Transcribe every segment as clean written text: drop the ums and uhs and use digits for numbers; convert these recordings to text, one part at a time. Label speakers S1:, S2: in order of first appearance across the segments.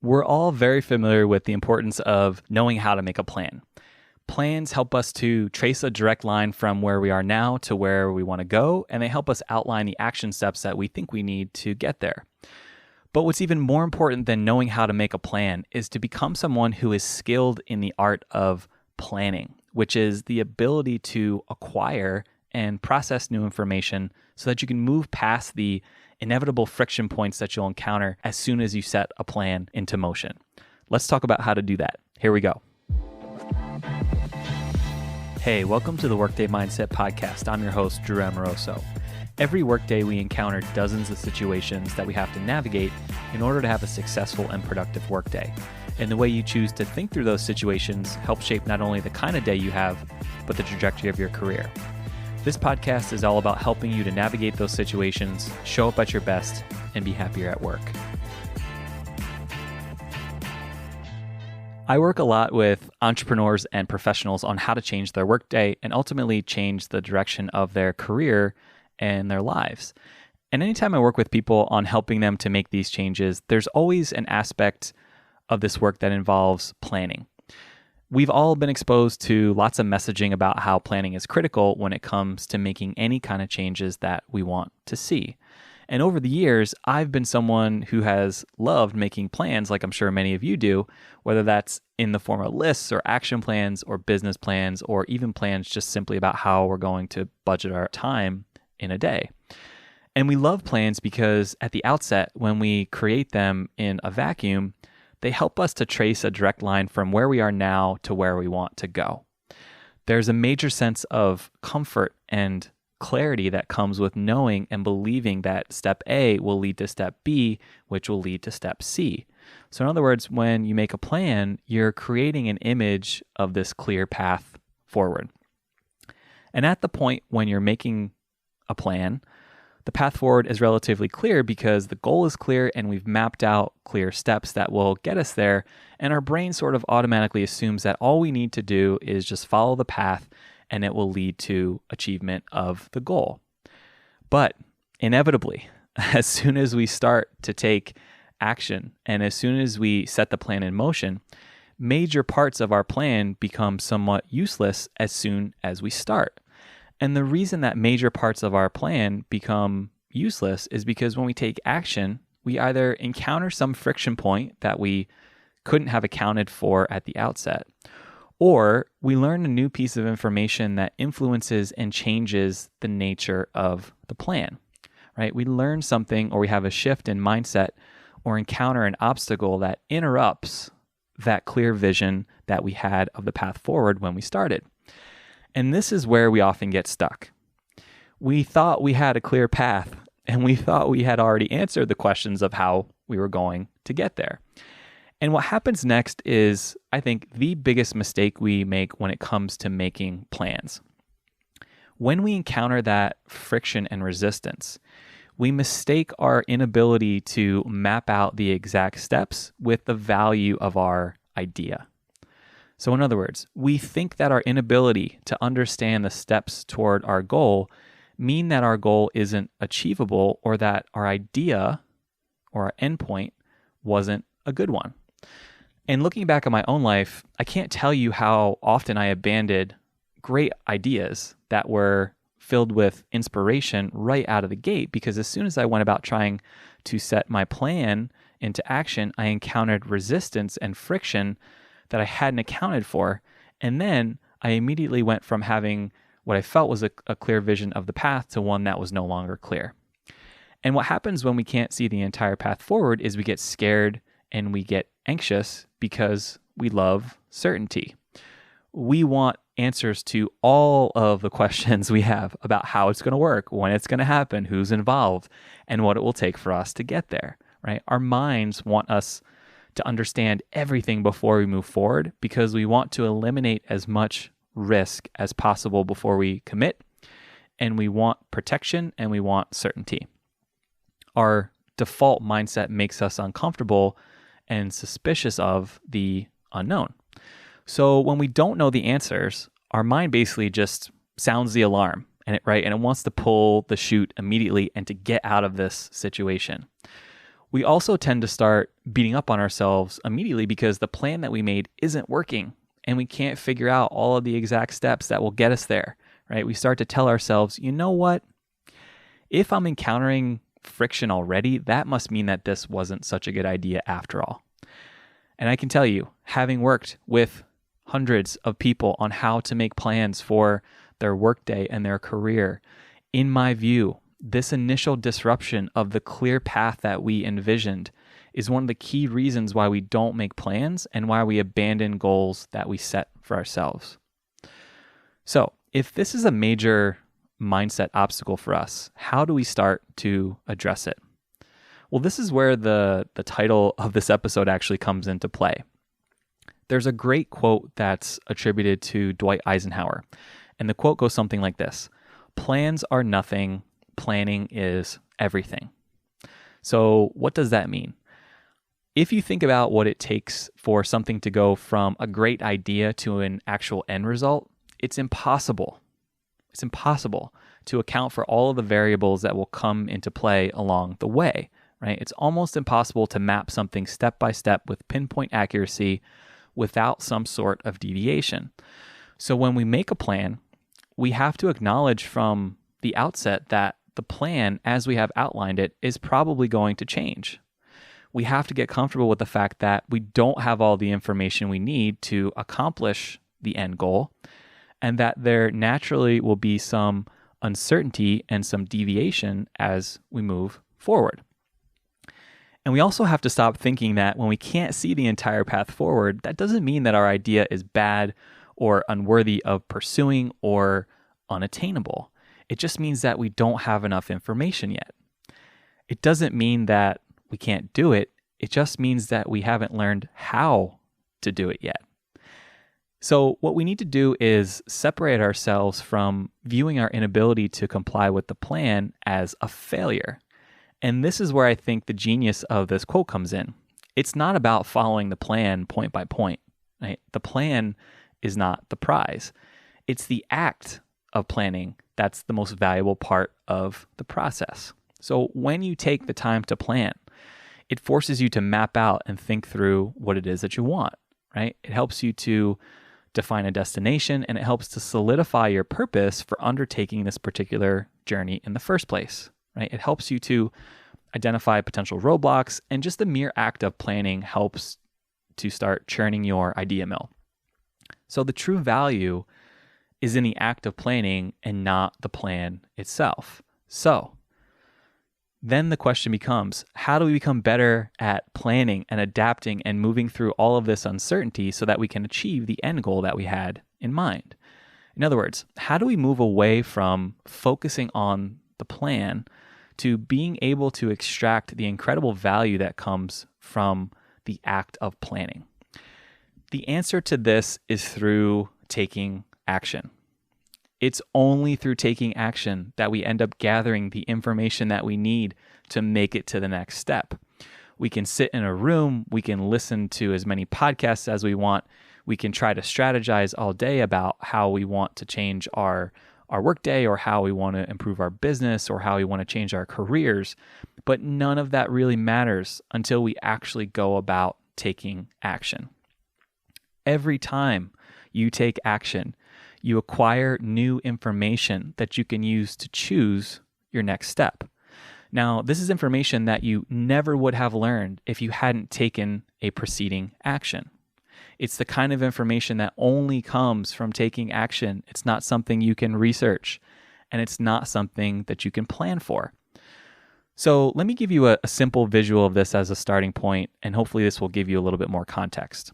S1: We're all very familiar with the importance of knowing how to make a plan. Plans help us to trace a direct line from where we are now to where we want to go, and they help us outline the action steps that we think we need to get there. But what's even more important than knowing how to make a plan is to become someone who is skilled in the art of planning, which is the ability to acquire and process new information so that you can move past the inevitable friction points that you'll encounter as soon as you set a plan into motion. Let's talk about how to do that. Here we go. Hey, welcome to the Workday Mindset Podcast. I'm your host, Drew Amoroso. Every workday we encounter dozens of situations that we have to navigate in order to have a successful and productive workday. And the way you choose to think through those situations helps shape not only the kind of day you have, but the trajectory of your career. This podcast is all about helping you to navigate those situations, show up at your best, and be happier at work. I work a lot with entrepreneurs and professionals on how to change their workday and ultimately change the direction of their career and their lives. And anytime I work with people on helping them to make these changes, there's always an aspect of this work that involves planning. We've all been exposed to lots of messaging about how planning is critical when it comes to making any kind of changes that we want to see. And over the years, I've been someone who has loved making plans, like I'm sure many of you do, whether that's in the form of lists or action plans or business plans, or even plans just simply about how we're going to budget our time in a day. And we love plans because at the outset, when we create them in a vacuum, they help us to trace a direct line from where we are now to where we want to go. There's a major sense of comfort and clarity that comes with knowing and believing that step A will lead to step B, which will lead to step C. So in other words, when you make a plan, you're creating an image of this clear path forward. And at the point when you're making a plan, the path forward is relatively clear because the goal is clear and we've mapped out clear steps that will get us there. And our brain sort of automatically assumes that all we need to do is just follow the path and it will lead to achievement of the goal. But inevitably, as soon as we start to take action and as soon as we set the plan in motion, major parts of our plan become somewhat useless as soon as we start. And the reason that major parts of our plan become useless is because when we take action, we either encounter some friction point that we couldn't have accounted for at the outset, or we learn a new piece of information that influences and changes the nature of the plan, right? We learn something or we have a shift in mindset or encounter an obstacle that interrupts that clear vision that we had of the path forward when we started. And this is where we often get stuck. We thought we had a clear path and we thought we had already answered the questions of how we were going to get there. And what happens next is, I think, the biggest mistake we make when it comes to making plans. When we encounter that friction and resistance, we mistake our inability to map out the exact steps with the value of our idea. So in other words, we think that our inability to understand the steps toward our goal mean that our goal isn't achievable or that our idea or our endpoint wasn't a good one. And looking back at my own life, I can't tell you how often I abandoned great ideas that were filled with inspiration right out of the gate, because as soon as I went about trying to set my plan into action, I encountered resistance and friction that I hadn't accounted for. And then I immediately went from having what I felt was a clear vision of the path to one that was no longer clear. And what happens when we can't see the entire path forward is we get scared and we get anxious because we love certainty. We want answers to all of the questions we have about how it's going to work, when it's going to happen, who's involved, and what it will take for us to get there, right? Our minds want us to understand everything before we move forward because we want to eliminate as much risk as possible before we commit, and we want protection and we want certainty. Our default mindset makes us uncomfortable and suspicious of the unknown. So when we don't know the answers, our mind basically just sounds the alarm, and it wants to pull the chute immediately and to get out of this situation. We also tend to start beating up on ourselves immediately because the plan that we made isn't working and we can't figure out all of the exact steps that will get us there, right? We start to tell ourselves, you know what? If I'm encountering friction already, that must mean that this wasn't such a good idea after all. And I can tell you, having worked with hundreds of people on how to make plans for their workday and their career, in my view, this initial disruption of the clear path that we envisioned is one of the key reasons why we don't make plans and why we abandon goals that we set for ourselves. So, if this is a major mindset obstacle for us, how do we start to address it? Well, this is where the title of this episode actually comes into play. There's a great quote that's attributed to Dwight Eisenhower, and the quote goes something like this: "Plans are nothing, planning is everything." So what does that mean? If you think about what it takes for something to go from a great idea to an actual end result, it's impossible. It's impossible to account for all of the variables that will come into play along the way, right? It's almost impossible to map something step by step with pinpoint accuracy without some sort of deviation. So when we make a plan, we have to acknowledge from the outset that the plan, as we have outlined it, is probably going to change. We have to get comfortable with the fact that we don't have all the information we need to accomplish the end goal, and that there naturally will be some uncertainty and some deviation as we move forward. And we also have to stop thinking that when we can't see the entire path forward, that doesn't mean that our idea is bad or unworthy of pursuing or unattainable. It just means that we don't have enough information yet. It doesn't mean that we can't do it. It just means that we haven't learned how to do it yet. So what we need to do is separate ourselves from viewing our inability to comply with the plan as a failure. And this is where I think the genius of this quote comes in. It's not about following the plan point by point, right? The plan is not the prize. It's the act of planning that's the most valuable part of the process. So when you take the time to plan, it forces you to map out and think through what it is that you want, right? It helps you to define a destination, and it helps to solidify your purpose for undertaking this particular journey in the first place, right? It helps you to identify potential roadblocks, and just the mere act of planning helps to start churning your idea mill. So the true value is in the act of planning and not the plan itself. So then the question becomes, how do we become better at planning and adapting and moving through all of this uncertainty so that we can achieve the end goal that we had in mind? In other words, how do we move away from focusing on the plan to being able to extract the incredible value that comes from the act of planning? The answer to this is through taking action. It's only through taking action that we end up gathering the information that we need to make it to the next step. We can sit in a room, we can listen to as many podcasts as we want, we can try to strategize all day about how we want to change our workday or how we want to improve our business or how we want to change our careers, but none of that really matters until we actually go about taking action. Every time you take action, you acquire new information that you can use to choose your next step. Now, this is information that you never would have learned if you hadn't taken a preceding action. It's the kind of information that only comes from taking action. It's not something you can research, and it's not something that you can plan for. So let me give you a simple visual of this as a starting point, and hopefully this will give you a little bit more context.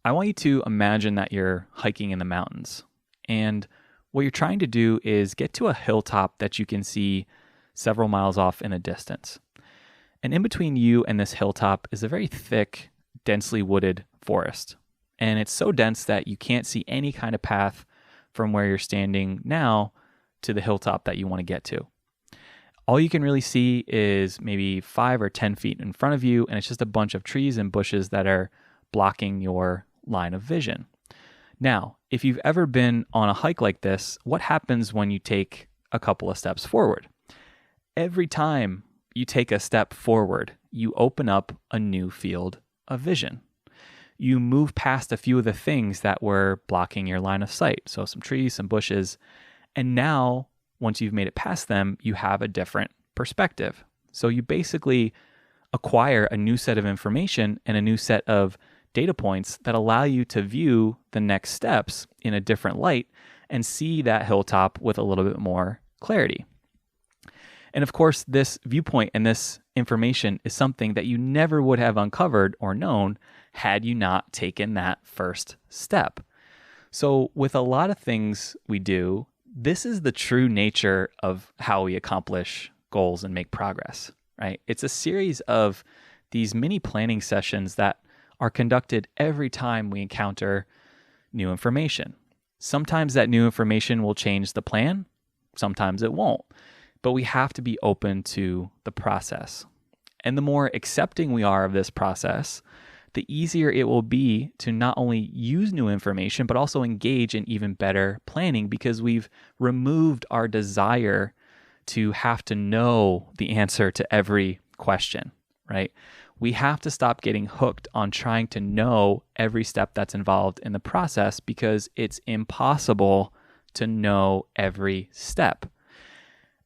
S1: I want you to imagine that you're hiking in the mountains, and what you're trying to do is get to a hilltop that you can see several miles off in the distance. And in between you and this hilltop is a very thick, densely wooded forest. And it's so dense that you can't see any kind of path from where you're standing now to the hilltop that you want to get to. All you can really see is maybe 5 or 10 feet in front of you, and it's just a bunch of trees and bushes that are blocking your line of vision. Now, if you've ever been on a hike like this, what happens when you take a couple of steps forward? Every time you take a step forward. You open up a new field of vision. You move past a few of the things that were blocking your line of sight. So some trees, some bushes. And now, once you've made it past them, you have a different perspective. So you basically acquire a new set of information and a new set of data points that allow you to view the next steps in a different light and see that hilltop with a little bit more clarity. And of course, this viewpoint and this information is something that you never would have uncovered or known had you not taken that first step. So with a lot of things we do, this is the true nature of how we accomplish goals and make progress, right? It's a series of these mini planning sessions that are conducted every time we encounter new information. Sometimes that new information will change the plan, sometimes it won't. But we have to be open to the process. And the more accepting we are of this process, the easier it will be to not only use new information, but also engage in even better planning because we've removed our desire to have to know the answer to every question, right? We have to stop getting hooked on trying to know every step that's involved in the process because it's impossible to know every step.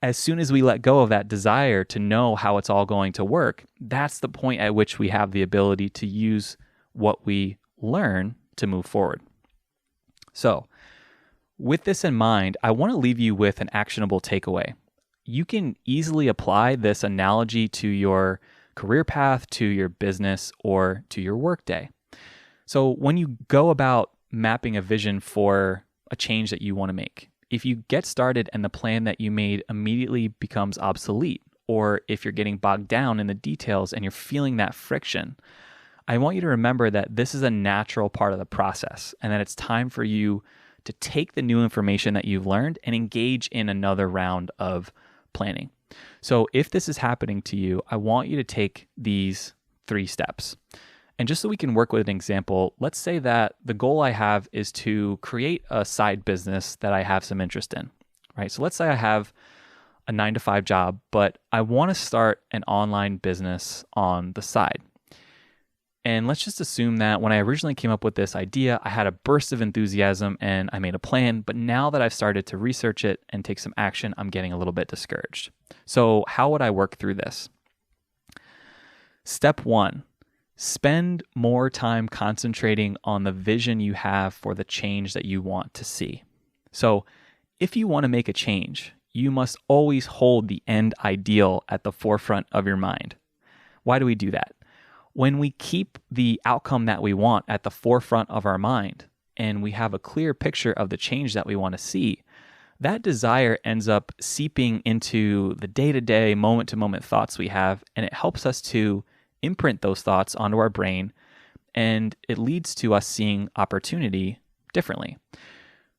S1: As soon as we let go of that desire to know how it's all going to work, that's the point at which we have the ability to use what we learn to move forward. So, with this in mind, I want to leave you with an actionable takeaway. You can easily apply this analogy to your career path, to your business, or to your workday. So, when you go about mapping a vision for a change that you want to make, if you get started and the plan that you made immediately becomes obsolete, or if you're getting bogged down in the details and you're feeling that friction, I want you to remember that this is a natural part of the process and that it's time for you to take the new information that you've learned and engage in another round of planning. So if this is happening to you, I want you to take these 3 steps. And just so we can work with an example, let's say that the goal I have is to create a side business that I have some interest in, right? So let's say I have a 9-to-5 job, but I want to start an online business on the side. And let's just assume that when I originally came up with this idea, I had a burst of enthusiasm and I made a plan, but now that I've started to research it and take some action, I'm getting a little bit discouraged. So how would I work through this? Step 1. Spend more time concentrating on the vision you have for the change that you want to see. So if you want to make a change, you must always hold the end ideal at the forefront of your mind. Why do we do that? When we keep the outcome that we want at the forefront of our mind and we have a clear picture of the change that we want to see, that desire ends up seeping into the day-to-day, moment-to-moment thoughts we have, and it helps us to imprint those thoughts onto our brain, and it leads to us seeing opportunity differently.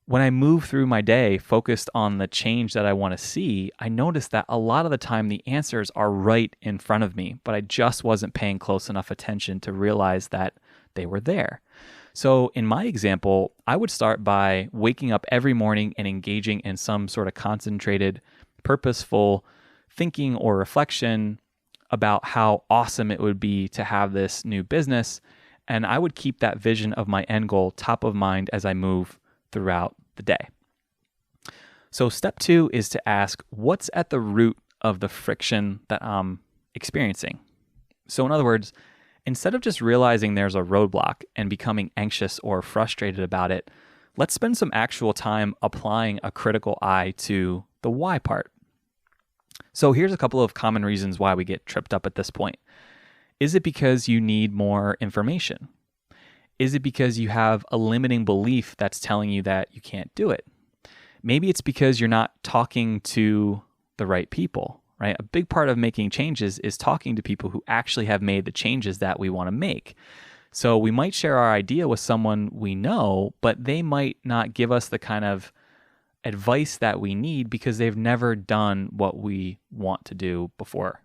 S1: When I move through my day focused on the change that I want to see, I notice that a lot of the time the answers are right in front of me, but I just wasn't paying close enough attention to realize that they were there. So in my example, I would start by waking up every morning and engaging in some sort of concentrated, purposeful thinking or reflection about how awesome it would be to have this new business. And I would keep that vision of my end goal top of mind as I move throughout the day. So step 2 is to ask, what's at the root of the friction that I'm experiencing? So in other words, instead of just realizing there's a roadblock and becoming anxious or frustrated about it, let's spend some actual time applying a critical eye to the why part. So here's a couple of common reasons why we get tripped up at this point. Is it because you need more information? Is it because you have a limiting belief that's telling you that you can't do it? Maybe it's because you're not talking to the right people, right? A big part of making changes is talking to people who actually have made the changes that we want to make. So we might share our idea with someone we know, but they might not give us the kind of advice that we need because they've never done what we want to do before.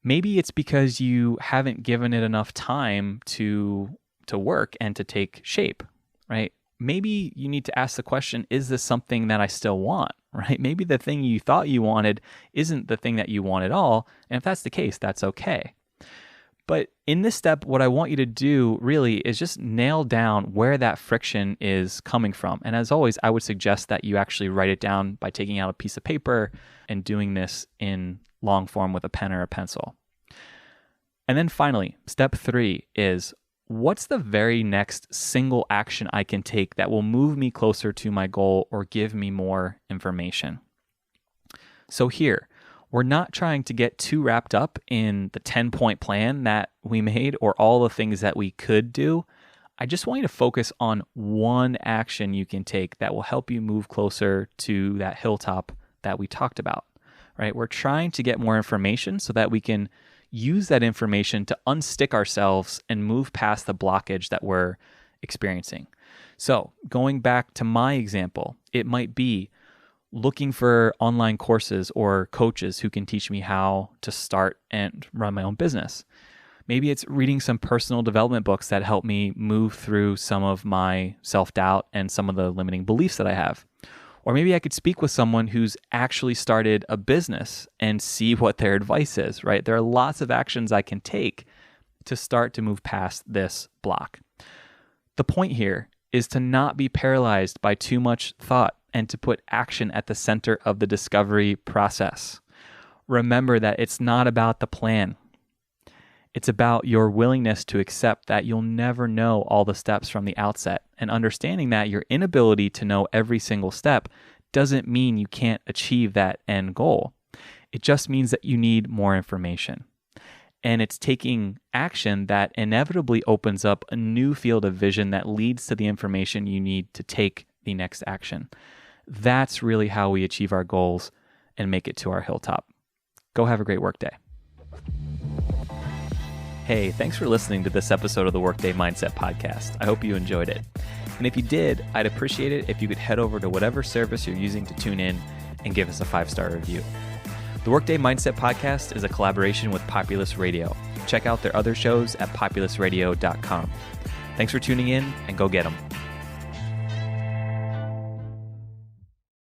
S1: Maybe it's because you haven't given it enough time to work and to take shape, right? Maybe you need to ask the question, is this something that I still want? right? Maybe the thing you thought you wanted isn't the thing that you want at all. And if that's the case, that's okay. But in this step, what I want you to do really is just nail down where that friction is coming from. And as always, I would suggest that you actually write it down by taking out a piece of paper and doing this in long form with a pen or a pencil. And then finally, step 3 is, what's the very next single action I can take that will move me closer to my goal or give me more information? So here, we're not trying to get too wrapped up in the 10-point plan that we made or all the things that we could do. I just want you to focus on one action you can take that will help you move closer to that hilltop that we talked about, right? We're trying to get more information so that we can use that information to unstick ourselves and move past the blockage that we're experiencing. So going back to my example, it might be looking for online courses or coaches who can teach me how to start and run my own business. Maybe it's reading some personal development books that help me move through some of my self-doubt and some of the limiting beliefs that I have. Or maybe I could speak with someone who's actually started a business and see what their advice is, right? There are lots of actions I can take to start to move past this block. The point here is to not be paralyzed by too much thought and to put action at the center of the discovery process. Remember that it's not about the plan. It's about your willingness to accept that you'll never know all the steps from the outset, and understanding that your inability to know every single step doesn't mean you can't achieve that end goal. It just means that you need more information. And it's taking action that inevitably opens up a new field of vision that leads to the information you need to take the next action. That's really how we achieve our goals and make it to our hilltop. Go have a great workday. Hey, thanks for listening to this episode of the Workday Mindset Podcast. I hope you enjoyed it. And if you did, I'd appreciate it if you could head over to whatever service you're using to tune in and give us a 5-star review. The Workday Mindset Podcast is a collaboration with Populous Radio. Check out their other shows at populousradio.com. Thanks for tuning in, and go get them.